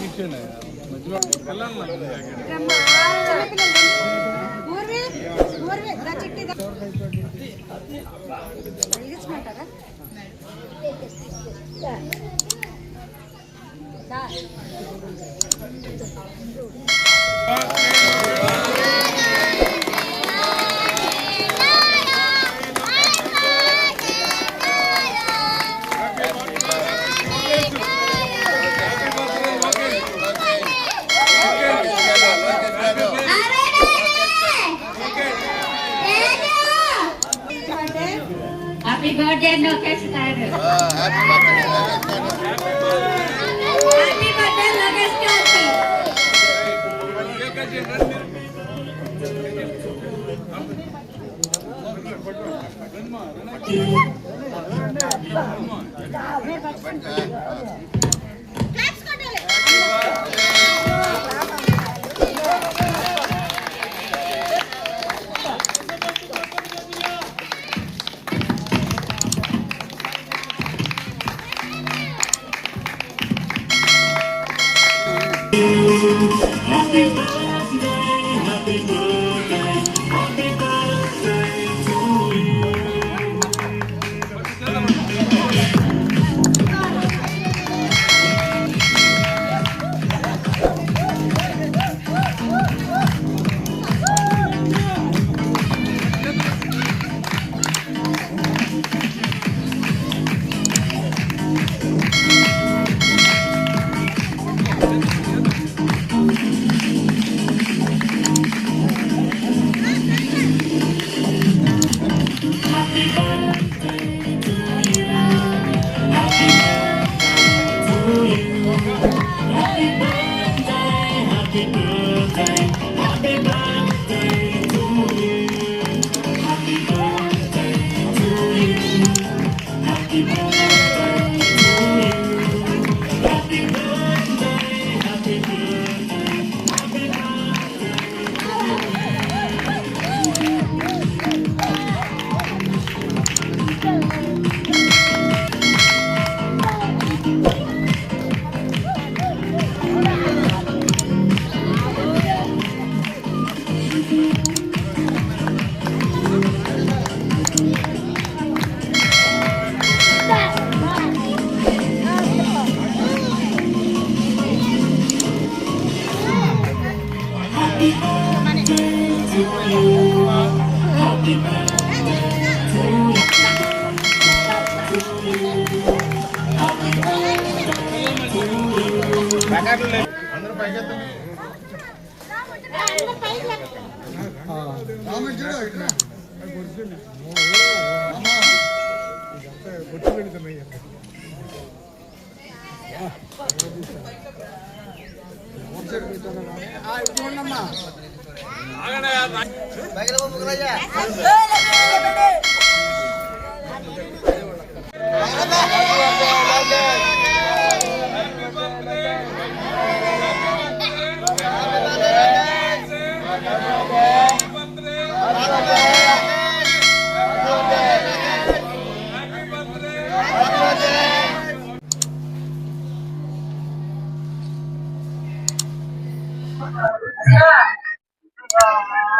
ఇచ్చేయండి మధ్యలో Happy birthday, Lokesh Garu. Happy birthday, Lokesh Garu. Happy birthday, happy birthday, happy birthday to you.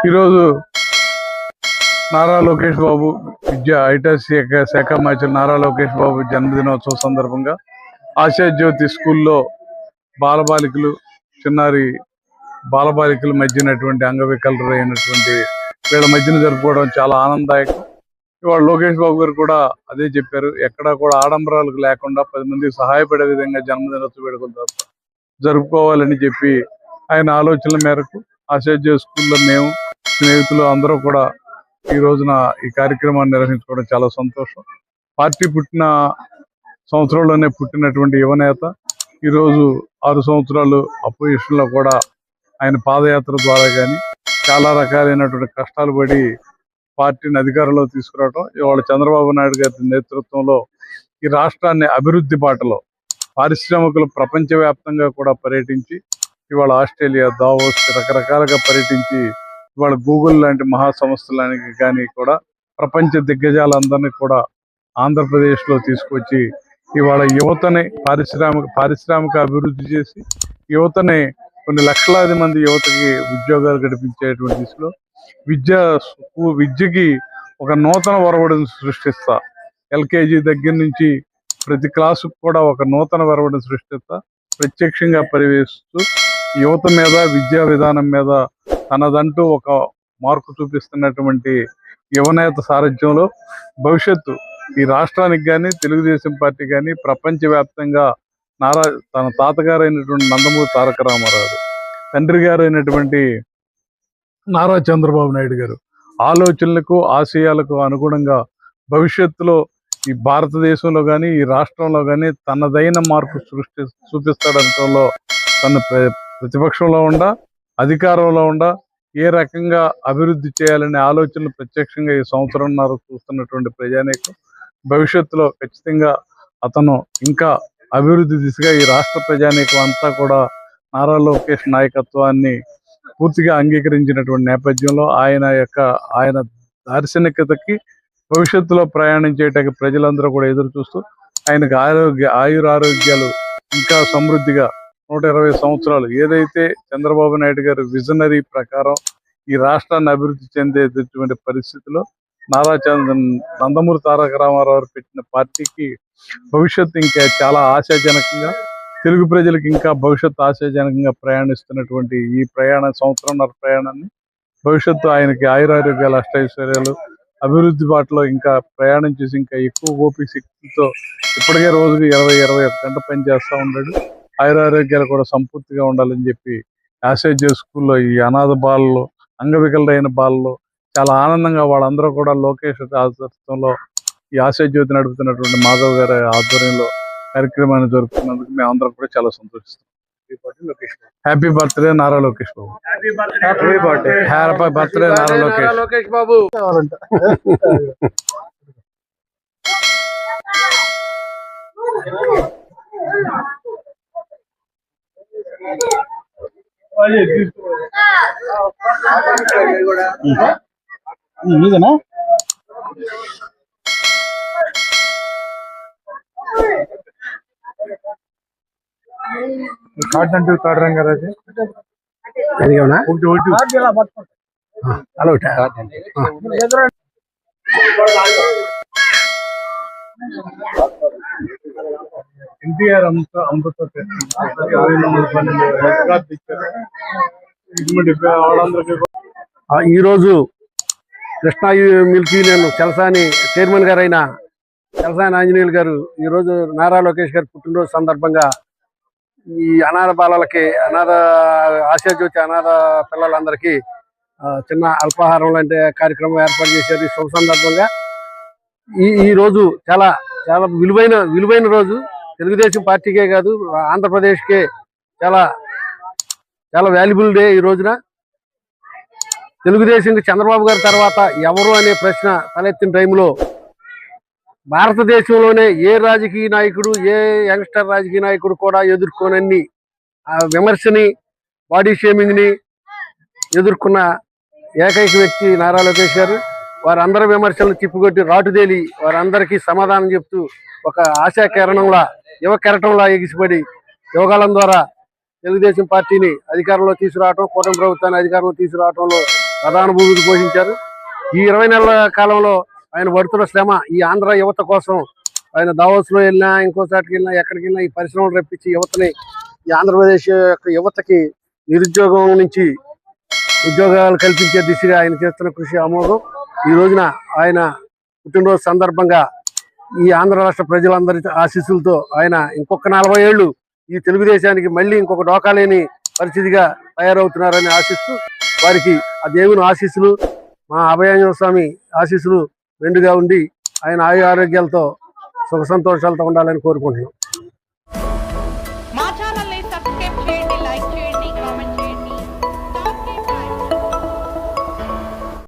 ఈరోజు Nara Lokesh Babu IT శాఖ మంత్రి నారా లోకేష్ బాబు జన్మదినోత్సవం సందర్భంగా ఆశాజ్యోతి స్కూల్లో బాలబాలికలు చిన్నారి బాలబాలికల మధ్యనటువంటి అంగవికలరు అయినటువంటి వీళ్ళ మధ్యన జరుపుకోవడం చాలా ఆనందదాయకం. ఇవాళ లోకేష్ బాబు గారు కూడా అదే చెప్పారు, ఎక్కడా కూడా ఆడంబరాలకు లేకుండా 10 మందికి సహాయపడే విధంగా జన్మదినోత్సవ వేడుకలు జరుపుకోవాలని చెప్పి ఆయన ఆలోచనల మేరకు ఆశాజ్యోతి స్కూల్లో మేము స్నేహితులు అందరూ కూడా ఈ రోజున ఈ కార్యక్రమాన్ని నిర్వహించుకోవడం చాలా సంతోషం. పార్టీ పుట్టిన సంవత్సరంలోనే పుట్టినటువంటి యువనేత ఈరోజు 6 సంవత్సరాలు అపోజిషన్ లో కూడా ఆయన పాదయాత్ర ద్వారా కానీ చాలా రకాలైనటువంటి కష్టాలు పడి పార్టీని అధికారంలో తీసుకురావడం, ఇవాళ చంద్రబాబు నాయుడు గారి నేతృత్వంలో ఈ రాష్ట్రాన్ని అభివృద్ధి బాటలో పారిశ్రామికులు ప్రపంచవ్యాప్తంగా కూడా పర్యటించి ఇవాళ ఆస్ట్రేలియా, దావోస్ రకరకాలుగా పర్యటించి ఇవాళ గూగుల్ లాంటి మహా సంస్థలకి కానీ కూడా ప్రపంచ దిగ్గజాలందరినీ కూడా ఆంధ్రప్రదేశ్లో తీసుకొచ్చి ఇవాళ యువతని పారిశ్రామిక అభివృద్ధి చేసి యువతని కొన్ని లక్షలాది మంది యువతకి ఉద్యోగాలు గడిపించేటువంటి దిశలో విద్యకి ఒక నూతన ఒరవడిని సృష్టిస్తా. ఎల్కేజీ దగ్గర నుంచి ప్రతి క్లాసుకు కూడా ఒక నూతన ఒరవడిని సృష్టిస్తా. ప్రత్యక్షంగా పర్యవేక్షిస్తూ యువత మీద, విద్యా విధానం మీద తనదంటూ ఒక మార్కు చూపిస్తున్నటువంటి యువనేత సారథ్యంలో భవిష్యత్తు ఈ రాష్ట్రానికి కానీ, తెలుగుదేశం పార్టీ కానీ ప్రపంచవ్యాప్తంగా తన తాతగారు అయినటువంటి నందమూరి తారక రామారావు, తండ్రి గారు అయినటువంటి నారా చంద్రబాబు నాయుడు గారు ఆలోచనలకు, ఆశయాలకు అనుగుణంగా భవిష్యత్తులో ఈ భారతదేశంలో కానీ, ఈ రాష్ట్రంలో కానీ తనదైన మార్పు చూపిస్తాడంటంలో తన ప్రతిపక్షంలో ఉండ, అధికారంలో ఉండ ఏ రకంగా అభివృద్ధి చేయాలనే ఆలోచనలు ప్రత్యక్షంగా ఈ సంవత్సరంన్నర చూస్తున్నటువంటి ప్రజానీకం భవిష్యత్తులో ఖచ్చితంగా అతను ఇంకా అభివృద్ధి దిశగా ఈ రాష్ట్ర ప్రజానీకం అంతా కూడా నారా లోకేష్ నాయకత్వాన్ని పూర్తిగా అంగీకరించినటువంటి నేపథ్యంలో ఆయన దార్శనికతకి భవిష్యత్తులో ప్రయాణం చేయడానికి ప్రజలందరూ కూడా ఎదురు చూస్తూ ఆయనకు ఆయురారోగ్యాలు ఇంకా సమృద్ధిగా 120 సంవత్సరాలు ఏదైతే చంద్రబాబు నాయుడు గారు విజనరీ ప్రకారం ఈ రాష్ట్రాన్ని అభివృద్ధి చెందేటటువంటి పరిస్థితిలో నందమూరి తారక రామారావు పెట్టిన పార్టీకి భవిష్యత్తు ఇంకా చాలా ఆశాజనకంగా, తెలుగు ప్రజలకు ఇంకా భవిష్యత్తు ఆశాజనకంగా ప్రయాణిస్తున్నటువంటి ఈ సంవత్సరంన్నర ప్రయాణాన్ని భవిష్యత్తు ఆయనకి ఆయురారోగ్యాలు, అష్టైశ్వర్యాలు, అభివృద్ధి బాటలో ఇంకా ప్రయాణం చేసి ఇంకా ఎక్కువ ఓపిక శక్తితో ఇప్పటికే రోజుకి 20-21 గంట పని చేస్తూ ఉన్నాడు. ఆయురారోగ్యాలు కూడా సంపూర్తిగా ఉండాలని చెప్పి యాసేజ్ స్కూల్లో ఈ అనాథ బాలలో, అంగవికలైన బాలలో చాలా ఆనందంగా వాళ్ళందరూ కూడా లోకేష్ ఆధ్వర్యంలో ఈ ఆశాజ్యోతి నడుపుతున్నటువంటి మాధవ్ గారి ఆధ్వర్యంలో కార్యక్రమాన్ని జరుపుతున్నందుకు మేము అందరం కూడా చాలా సంతోషిస్తాం. Happy birthday Nara Lokesh Babu. Happy birthday Nara Lokesh Babu. మీదేనా? కార్డు అంటే కార్డు రంగారాజు హలో ఎన్టీఆర్ అమృత ఈరోజు Krishna milk union Chalasani chairman గారైన చలసాని ఆంజనేయులు గారు ఈరోజు నారా లోకేష్ గారి పుట్టినరోజు సందర్భంగా ఈ అనాథ బాలలకి, ఆశాజ్యోతి అనాథ పిల్లలందరికీ చిన్న అల్పాహారం లాంటి కార్యక్రమం ఏర్పాటు చేశారు. ఈ శుభ సందర్భంగా ఈ రోజు చాలా చాలా విలువైన రోజు. తెలుగుదేశం పార్టీకే కాదు, ఆంధ్రప్రదేశ్కే చాలా చాలా వాల్యుబుల్ డే. ఈ రోజున తెలుగుదేశం చంద్రబాబు గారి తర్వాత ఎవరు అనే ప్రశ్న తలెత్తిన టైంలో భారతదేశంలోనే ఏ రాజకీయ నాయకుడు, ఏ యంగ్స్టర్ రాజకీయ నాయకుడు కూడా ఎదుర్కోనన్ని విమర్శని, బాడీ షేమింగ్ని ఎదుర్కొన్న ఏకైక వ్యక్తి నారా లోకేష్ గారు. వారందరి విమర్శలను తిప్పికొట్టి రాటుదేలి వారందరికీ సమాధానం చెప్తూ ఒక ఆశా కిరణంలా, యువ కెరటంలా ఎగిసిపడి యోగాలం ద్వారా తెలుగుదేశం పార్టీని అధికారంలో తీసుకురావటం, కూటమి ప్రభుత్వాన్ని అధికారంలో తీసుకురావటంలో ప్రధాన భూమిక పోషించారు. ఈ 20 నెలల కాలంలో ఆయన పడుతున్న శ్రమ ఈ ఆంధ్ర యువత కోసం. ఆయన దావోస్లో వెళ్ళినా, ఇంకోసాటికి వెళ్ళినా, ఎక్కడికి వెళ్ళినా ఈ పరిశ్రమలు రప్పించి యువతని, ఈ ఆంధ్రప్రదేశ్ యొక్క యువతకి నిరుద్యోగం నుంచి ఉద్యోగాలు కల్పించే దిశగా ఆయన చేస్తున్న కృషి అమోఘం. ఈ రోజున ఆయన పుట్టినరోజు సందర్భంగా ఈ ఆంధ్ర రాష్ట్ర ప్రజలందరి ఆశీస్సులతో ఆయన ఇంకొక 40 ఏళ్ళు ఈ తెలుగుదేశానికి మళ్ళీ ఇంకొక డోకాలేని పరిస్థితిగా తయారవుతున్నారని ఆశిస్తూ వారికి ఆ దేవుని ఆశీస్సులు, మా అభయాంజనేయ స్వామి ఆశీస్సులు మెండుగా ఉండి ఆయన ఆరోగ్యాలతో సుఖ సంతోషాలతో ఉండాలని కోరుకుంటున్నాం. మా ఛానల్ ని సబ్స్క్రైబ్ చేయండి, లైక్ చేయండి.